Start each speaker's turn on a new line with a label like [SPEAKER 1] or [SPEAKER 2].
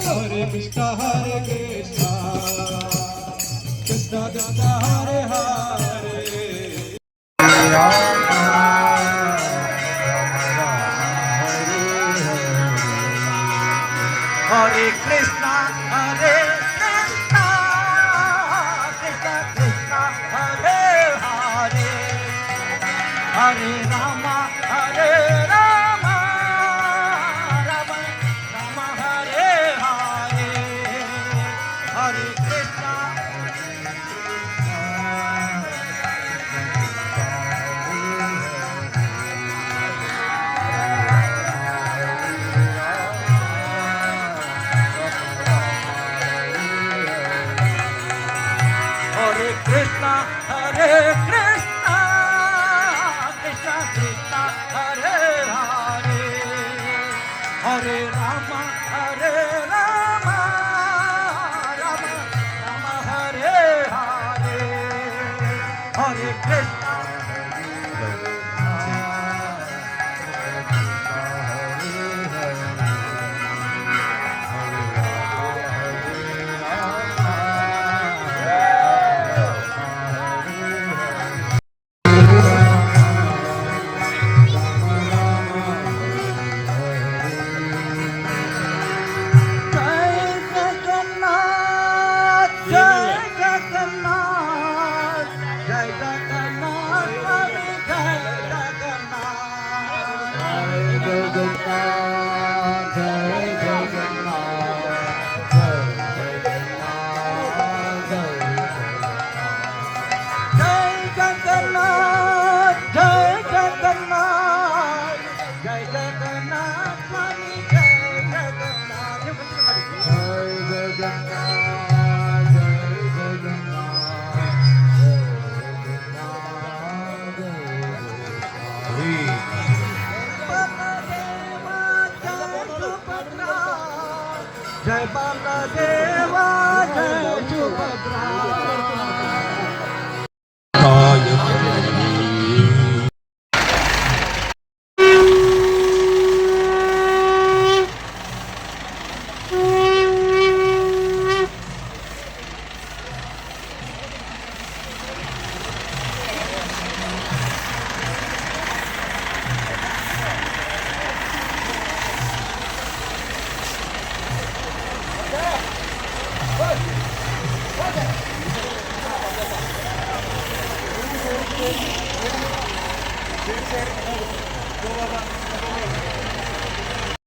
[SPEAKER 1] Hare Krishna, Hare Krishna, Krishna Krishna, Hare Hare. Hare Krishna, Hare Krishna, Krishna Krishna, Hare Hare, Hare Rama, Hare Rama, Rama Rama, Hare Hare, Hare Krishna. Hare Krishna, Hare Krishna, Krishna Krishna, Hare Hare, Hare Rama, Hare Rama, Rama Rama, Hare Hare, Hare Krishna. Jai Baladeva, Jai Subhadra. Go, Baba.